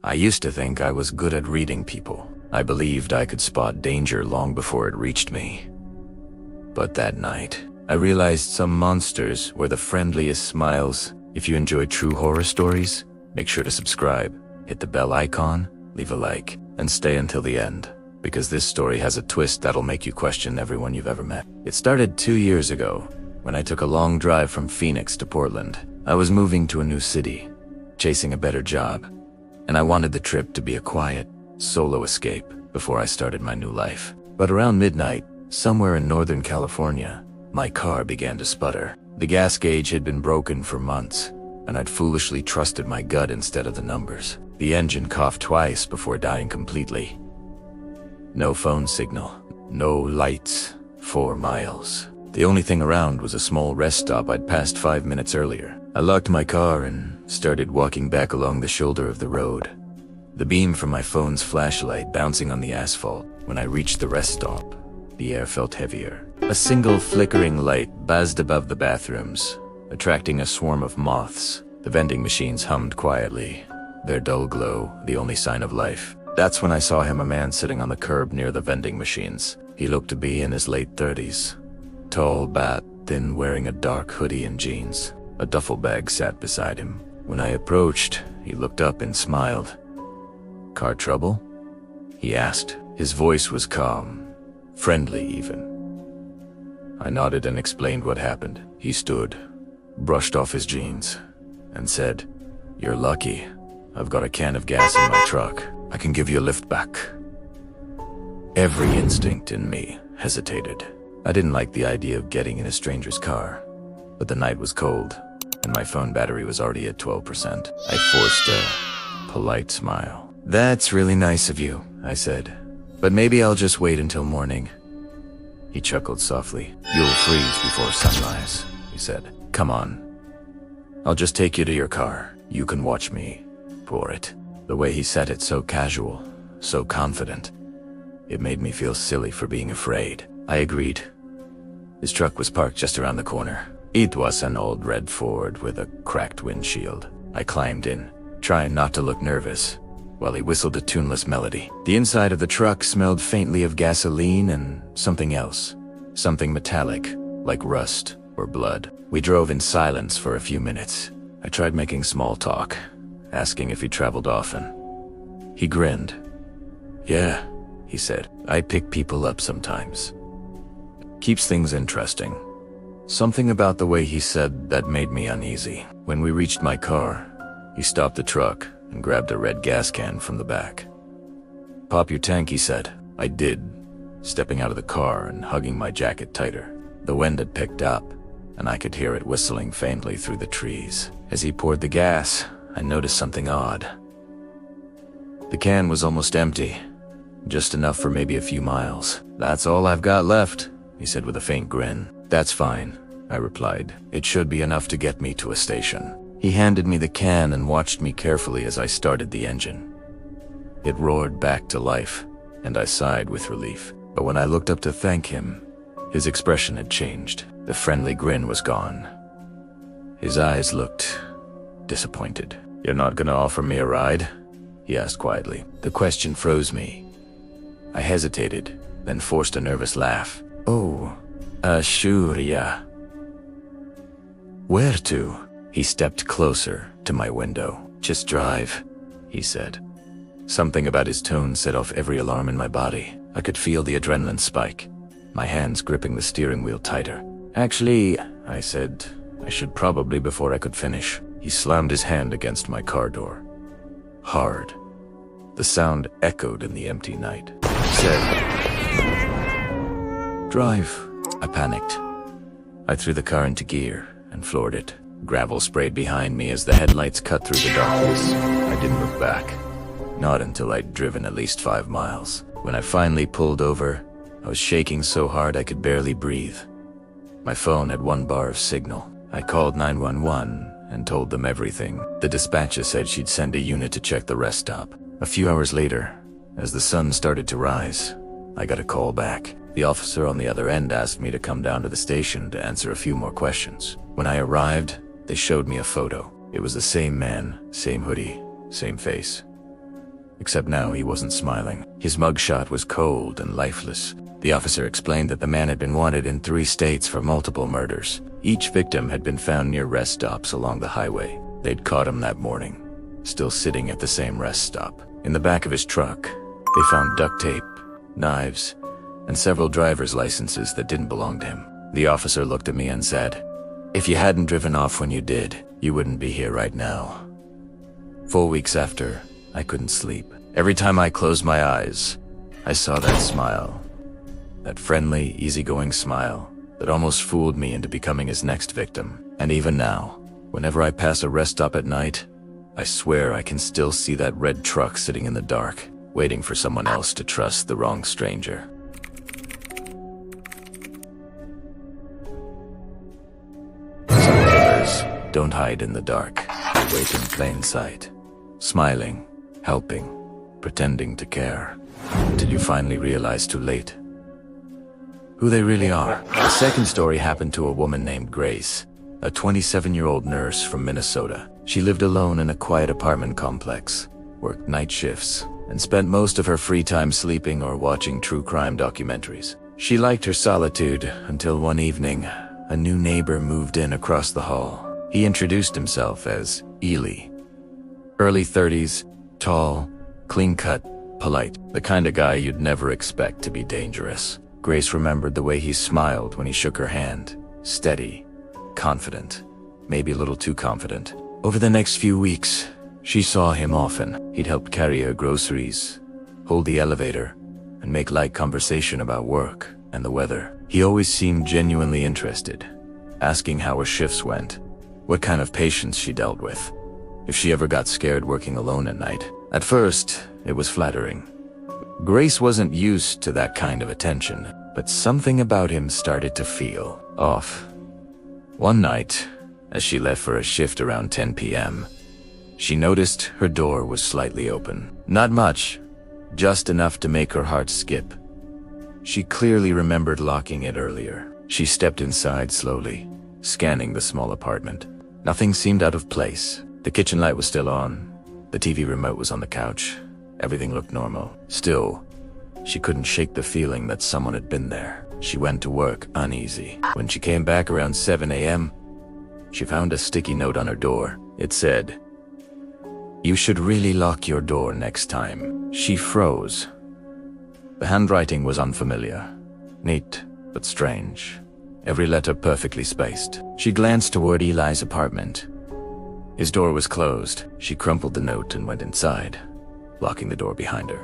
I used to think I was good at reading people. I believed I could spot danger long before it reached me. But that night, I realized some monsters were the friendliest smiles. If you enjoy true horror stories, make sure to subscribe, hit the bell icon, leave a like, and stay until the end, because this story has a twist that'll make you question everyone you've ever met. It started 2 years ago, when I took a long drive from Phoenix to Portland. I was moving to a new city, chasing a better job, and I wanted the trip to be a quiet, solo escape before I started my new life. But around midnight, somewhere in Northern California, my car began to sputter. The gas gauge had been broken for months, and I'd foolishly trusted my gut instead of the numbers. The engine coughed twice before dying completely. No phone signal, no lights, 4 miles. The only thing around was a small rest stop I'd passed 5 minutes earlier. I locked my car and started walking back along the shoulder of the road, the beam from my phone's flashlight bouncing on the asphalt. When I reached the rest stop, the air felt heavier. A single flickering light buzzed above the bathrooms, attracting a swarm of moths. The vending machines hummed quietly, their dull glow the only sign of life. That's when I saw him, a man sitting on the curb near the vending machines. He looked to be in his late 30s. Tall, thin, wearing a dark hoodie and jeans. A duffel bag sat beside him. When I approached, he looked up and smiled. "Car trouble?" he asked. His voice was calm, friendly even. I nodded and explained what happened. He stood, brushed off his jeans, and said, "You're lucky. I've got a can of gas in my truck. I can give you a lift back." Every instinct in me hesitated. I didn't like the idea of getting in a stranger's car, but the night was cold, and my phone battery was already at 12%. I forced a polite smile. "That's really nice of you," I said, "but maybe I'll just wait until morning." He chuckled softly. "You'll freeze before sunrise," he said. "Come on. I'll just take you to your car. You can watch me pour it." The way he said it, so casual, so confident, it made me feel silly for being afraid. I agreed. His truck was parked just around the corner. It was an old red Ford with a cracked windshield. I climbed in, trying not to look nervous, while he whistled a tuneless melody. The inside of the truck smelled faintly of gasoline and something else. Something metallic, like rust or blood. We drove in silence for a few minutes. I tried making small talk, asking if he traveled often. He grinned. "Yeah," he said. "I pick people up sometimes." Keeps things interesting. Something about the way he said that made me uneasy. When we reached my car, he stopped the truck and grabbed a red gas can from the back. "Pop your tank," he said. I did, stepping out of the car and hugging my jacket tighter. The wind had picked up, and I could hear it whistling faintly through the trees. As he poured the gas, I noticed something odd. The can was almost empty, just enough for maybe a few miles. "That's all I've got left," he said with a faint grin. "That's fine," I replied. "It should be enough to get me to a station." He handed me the can and watched me carefully as I started the engine. It roared back to life, and I sighed with relief. But when I looked up to thank him, his expression had changed. The friendly grin was gone. His eyes looked disappointed. "You're not gonna offer me a ride?" he asked quietly. The question froze me. I hesitated, then forced a nervous laugh. "Oh, sure, yeah." "Where to?" He stepped closer to my window. "Just drive," he said. Something about his tone set off every alarm in my body. I could feel the adrenaline spike, my hands gripping the steering wheel tighter. "Actually," I said, "I should probably before I could finish." He slammed his hand against my car door. Hard. The sound echoed in the empty night. He said, "Drive." I panicked. I threw the car into gear and floored it. Gravel sprayed behind me as the headlights cut through the darkness. I didn't look back. Not until I'd driven at least 5 miles. When I finally pulled over, I was shaking so hard I could barely breathe. My phone had 1 bar of signal. I called 911 and told them everything. The dispatcher said she'd send a unit to check the rest stop. A few hours later, as the sun started to rise, I got a call back. The officer on the other end asked me to come down to the station to answer a few more questions. When I arrived, they showed me a photo. It was the same man, same hoodie, same face. except now he wasn't smiling. His mugshot was cold and lifeless. The officer explained that the man had been wanted in 3 states for multiple murders. Each victim had been found near rest stops along the highway. They'd caught him that morning, still sitting at the same rest stop. In the back of his truck, they found duct tape, knives, and several driver's licenses that didn't belong to him. The officer looked at me and said, "If you hadn't driven off when you did, you wouldn't be here right now." 4 weeks after, I couldn't sleep. Every time I closed my eyes, I saw that smile. That friendly, easygoing smile that almost fooled me into becoming his next victim. And even now, whenever I pass a rest stop at night, I swear I can still see that red truck sitting in the dark, waiting for someone else to trust the wrong stranger. Some killers don't hide in the dark. They wait in plain sight, smiling, helping, pretending to care, until you finally realize too late who they really are. The second story happened to a woman named Grace, a 27-year-old nurse from Minnesota. She lived alone in a quiet apartment complex, worked night shifts, and spent most of her free time sleeping or watching true crime documentaries. She liked her solitude until one evening, a new neighbor moved in across the hall. He introduced himself as Ely. Early 30s, tall, clean-cut, polite, the kind of guy you'd never expect to be dangerous. Grace remembered the way he smiled when he shook her hand. Steady, confident, maybe a little too confident. Over the next few weeks, she saw him often. He'd help carry her groceries, hold the elevator, and make light conversation about work and the weather. He always seemed genuinely interested, asking how her shifts went, what kind of patients she dealt with, if she ever got scared working alone at night. At first, it was flattering. Grace wasn't used to that kind of attention, but something about him started to feel off. One night, as she left for a shift around 10 p.m., she noticed her door was slightly open. Not much, just enough to make her heart skip. She clearly remembered locking it earlier. She stepped inside slowly, scanning the small apartment. Nothing seemed out of place. The kitchen light was still on. The TV remote was on the couch. Everything looked normal. Still, she couldn't shake the feeling that someone had been there. She went to work uneasy. When she came back around 7 a.m., she found a sticky note on her door. It said, "You should really lock your door next time." She froze. The handwriting was unfamiliar, neat but strange. Every letter perfectly spaced. She glanced toward Eli's apartment. His door was closed. She crumpled the note and went inside, locking the door behind her.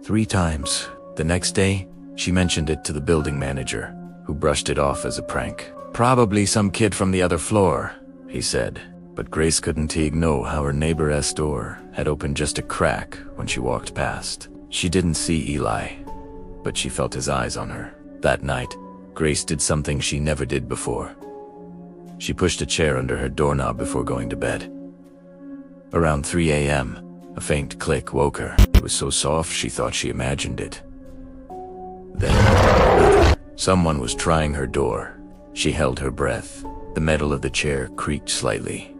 3 times. The next day, she mentioned it to the building manager, who brushed it off as a prank. "Probably some kid from the other floor," he said. But Grace couldn't know how her neighbor's door had opened just a crack when she walked past. She didn't see Eli, but she felt his eyes on her. That night, Grace did something she never did before. She pushed a chair under her doorknob before going to bed. Around 3 a.m., a faint click woke her. It was so soft she thought she imagined it. Then, someone was trying her door. She held her breath. The metal of the chair creaked slightly,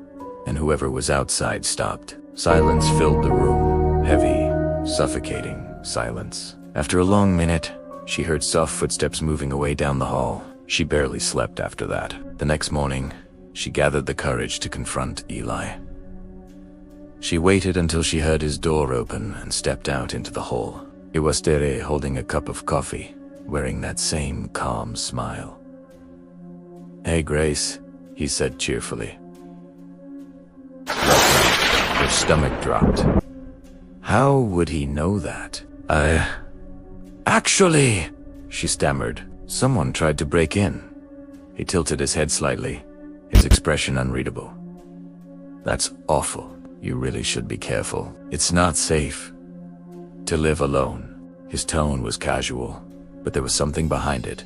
and whoever was outside stopped. Silence filled the room. Heavy, suffocating silence. After a long minute, she heard soft footsteps moving away down the hall. She barely slept after that. The next morning, she gathered the courage to confront Eli. She waited until she heard his door open and stepped out into the hall. He was there holding a cup of coffee, wearing that same calm smile. "Hey, Grace," he said cheerfully. Her stomach dropped. How would he know that? Actually, she stammered. Someone tried to break in. He tilted his head slightly, his expression unreadable. "That's awful. You really should be careful. It's not safe to live alone." His tone was casual, but there was something behind it.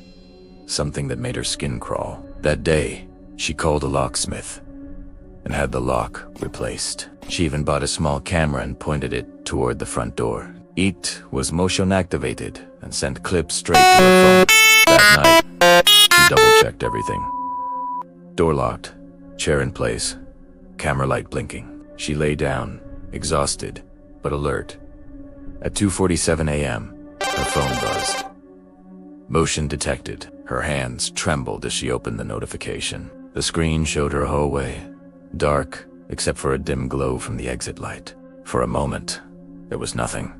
Something that made her skin crawl. That day, she called a locksmith and had the lock replaced. She even bought a small camera and pointed it toward the front door. It was motion activated and sent clips straight to her phone. That night, she double-checked everything. Door locked, chair in place, camera light blinking. She lay down, exhausted, but alert. At 2:47 a.m., her phone buzzed. Motion detected. Her hands trembled as she opened the notification. The screen showed her hallway, dark except for a dim glow from the exit light. For a moment, there was nothing.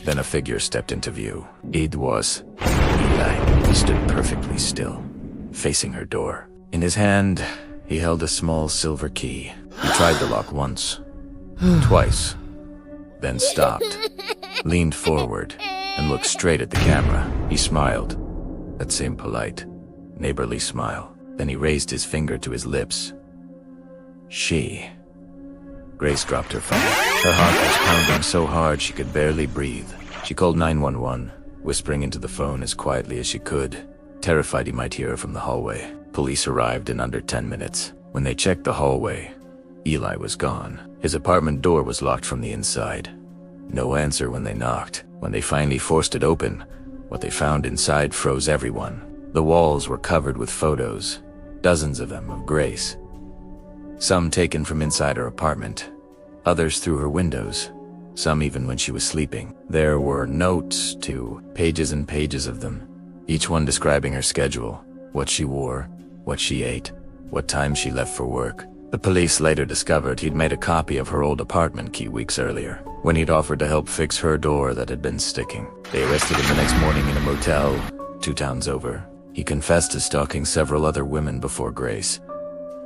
Then a figure stepped into view. It was Eli. He stood perfectly still, facing her door. In his hand, he held a small silver key. He tried the lock once, twice, then stopped, leaned forward, and looked straight at the camera. He smiled, that same polite, neighborly smile. Then he raised his finger to his lips. She. Grace dropped her phone. Her heart was pounding so hard she could barely breathe. She called 911, whispering into the phone as quietly as she could, terrified he might hear her from the hallway. Police arrived in under 10 minutes. When they checked the hallway, Eli was gone. His apartment door was locked from the inside. No answer when they knocked. When they finally forced it open, what they found inside froze everyone. The walls were covered with photos, dozens of them of Grace. Some taken from inside her apartment, others through her windows, some even when she was sleeping. There were notes, too, pages and pages of them, each one describing her schedule, what she wore, what she ate, what time she left for work. The police later discovered he'd made a copy of her old apartment key weeks earlier, when he'd offered to help fix her door that had been sticking. They arrested him the next morning in a motel, 2 towns over. He confessed to stalking several other women before Grace,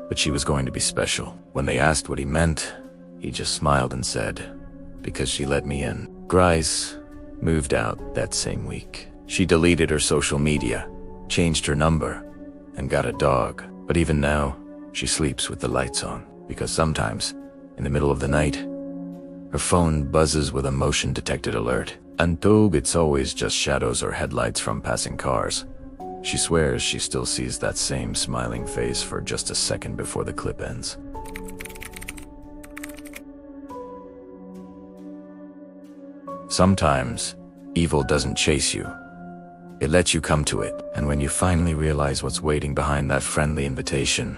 but she was going to be special. When they asked what he meant, he just smiled and said, "Because she let me in." Grace moved out that same week. She deleted her social media, changed her number, and got a dog. But even now, she sleeps with the lights on, because sometimes, in the middle of the night, her phone buzzes with a motion-detected alert. And though it's always just shadows or headlights from passing cars, she swears she still sees that same smiling face for just a second before the clip ends. Sometimes, evil doesn't chase you. It lets you come to it, and when you finally realize what's waiting behind that friendly invitation,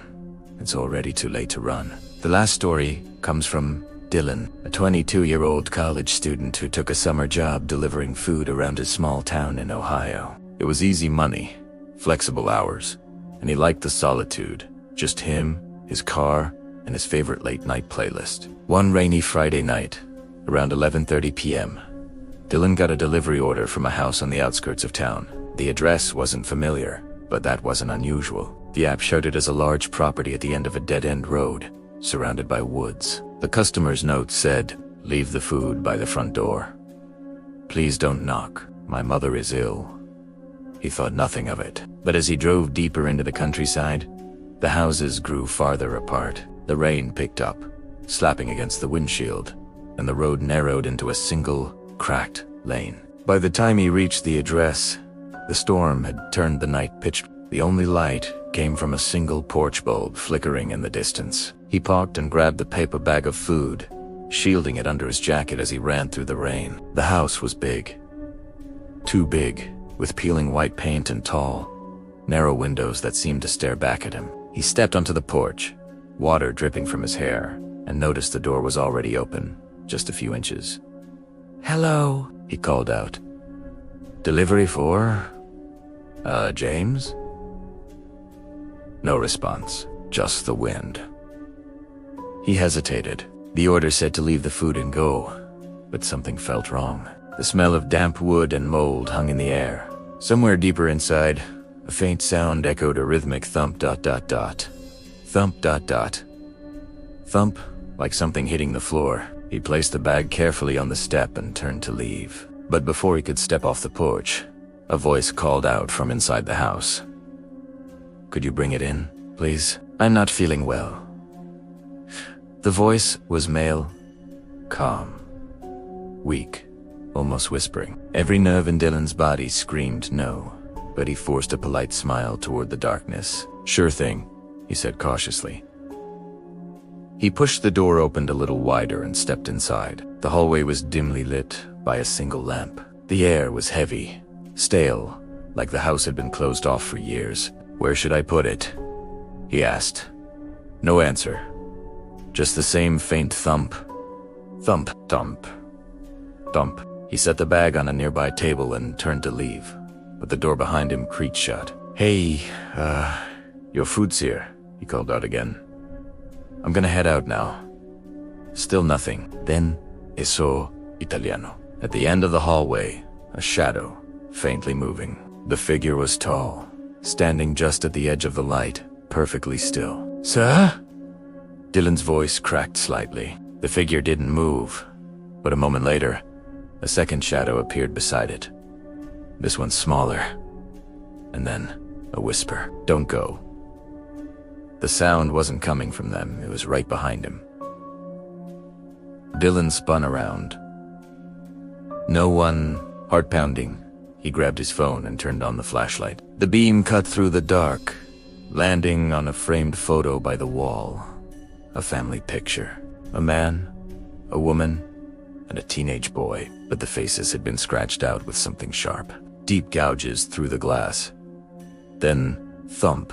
it's already too late to run. The last story comes from Dylan, a 22-year-old college student who took a summer job delivering food around his small town in Ohio. It was easy money, flexible hours, and he liked the solitude. Just him, his car, and his favorite late-night playlist. One rainy Friday night, around 11:30 p.m., Dylan got a delivery order from a house on the outskirts of town. The address wasn't familiar, but that wasn't unusual. The app showed it as a large property at the end of a dead-end road, surrounded by woods. The customer's note said, "Leave the food by the front door. Please don't knock. My mother is ill." He thought nothing of it. But as he drove deeper into the countryside, the houses grew farther apart. The rain picked up, slapping against the windshield, and the road narrowed into a single, cracked lane. By the time he reached the address, the storm had turned the night pitch. The only light came from a single porch bulb flickering in the distance. He parked and grabbed the paper bag of food, shielding it under his jacket as he ran through the rain. The house was big. Too big, with peeling white paint and tall, narrow windows that seemed to stare back at him. He stepped onto the porch, water dripping from his hair, and noticed the door was already open, just a few inches. "Hello," he called out. "Delivery for, James?" No response, just the wind. He hesitated. The order said to leave the food and go, but something felt wrong. The smell of damp wood and mold hung in the air. Somewhere deeper inside, a faint sound echoed a rhythmic thump ... Thump ... Thump, like something hitting the floor. He placed the bag carefully on the step and turned to leave. But before he could step off the porch, a voice called out from inside the house. "Could you bring it in, please? I'm not feeling well." The voice was male, calm, weak, almost whispering. Every nerve in Dylan's body screamed no, but he forced a polite smile toward the darkness. "Sure thing," he said cautiously. He pushed the door open a little wider and stepped inside. The hallway was dimly lit by a single lamp. The air was heavy, stale, like the house had been closed off for years. "Where should I put it?" he asked. No answer. Just the same faint thump, Thump, thump, thump. He set the bag on a nearby table and turned to leave, but the door behind him creaked shut. "Hey, your food's here," he called out again. "I'm gonna head out now." Still nothing. Then, eso italiano. At the end of the hallway, a shadow, faintly moving. The figure was tall, standing just at the edge of the light, perfectly still. "Sir?" Dylan's voice cracked slightly. The figure didn't move, but a moment later, a second shadow appeared beside it. This one smaller. And then, a whisper. "Don't go." The sound wasn't coming from them, it was right behind him. Dylan spun around. No one, heart pounding. He grabbed his phone and turned on the flashlight. The beam cut through the dark, landing on a framed photo by the wall. A family picture. A man, a woman, and a teenage boy, but the faces had been scratched out with something sharp. Deep gouges through the glass. Then, thump.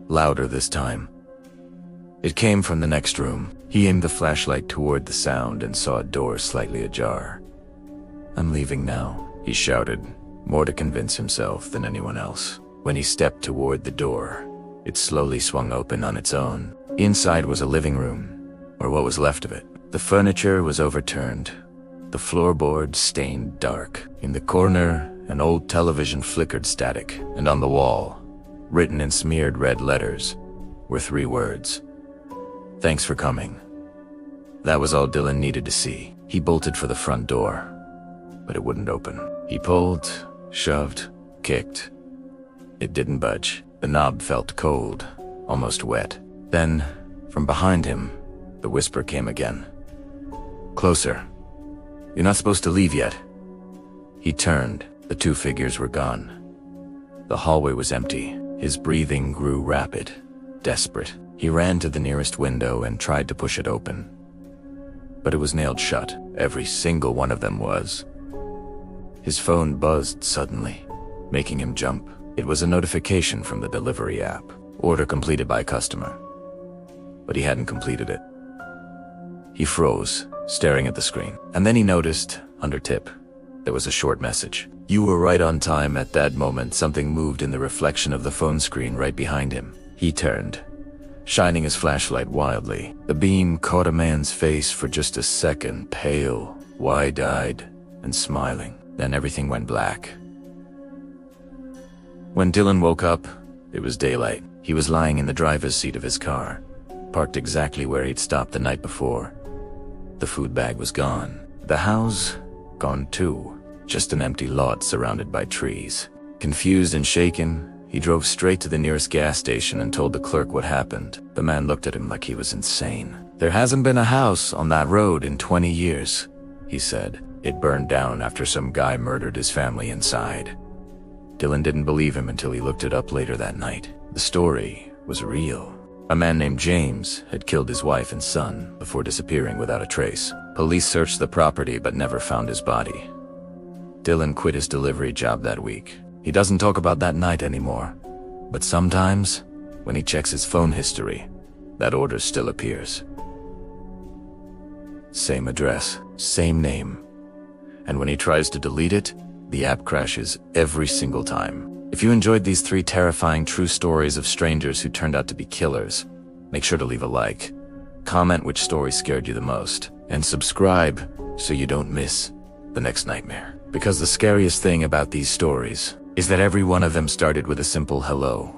Louder this time. It came from the next room. He aimed the flashlight toward the sound and saw a door slightly ajar. "I'm leaving now," he shouted, more to convince himself than anyone else. When he stepped toward the door, it slowly swung open on its own. Inside was a living room, or what was left of it. The furniture was overturned, the floorboard stained dark. In the corner, an old television flickered static, and on the wall, written in smeared red letters, were 3 words. "Thanks for coming." That was all Dylan needed to see. He bolted for the front door, but it wouldn't open. He pulled, shoved, kicked. It didn't budge. The knob felt cold, almost wet. Then, from behind him, the whisper came again. "Closer. You're not supposed to leave yet." He turned. The 2 figures were gone. The hallway was empty. His breathing grew rapid, desperate. He ran to the nearest window and tried to push it open. But it was nailed shut. Every single one of them was. His phone buzzed suddenly, making him jump. It was a notification from the delivery app. Order completed by customer. But he hadn't completed it. He froze, staring at the screen. And then he noticed, under tip, there was a short message. "You were right on time at that moment." Something moved in the reflection of the phone screen right behind him. He turned, shining his flashlight wildly. The beam caught a man's face for just a second, pale, wide-eyed, and smiling. Then everything went black. When Dylan woke up, it was daylight. He was lying in the driver's seat of his car, parked exactly where he'd stopped the night before. The food bag was gone. The house, gone too. Just an empty lot surrounded by trees. Confused and shaken, he drove straight to the nearest gas station and told the clerk what happened. The man looked at him like he was insane. "There hasn't been a house on that road in 20 years, he said. "It burned down after some guy murdered his family inside." Dylan didn't believe him until he looked it up later that night. The story was real. A man named James had killed his wife and son before disappearing without a trace. Police searched the property but never found his body. Dylan quit his delivery job that week. He doesn't talk about that night anymore. But sometimes, when he checks his phone history, that order still appears. Same address, same name. And when he tries to delete it, the app crashes every single time. If you enjoyed these 3 terrifying true stories of strangers who turned out to be killers, make sure to leave a like, comment which story scared you the most, and subscribe so you don't miss the next nightmare. Because the scariest thing about these stories is that every one of them started with a simple hello.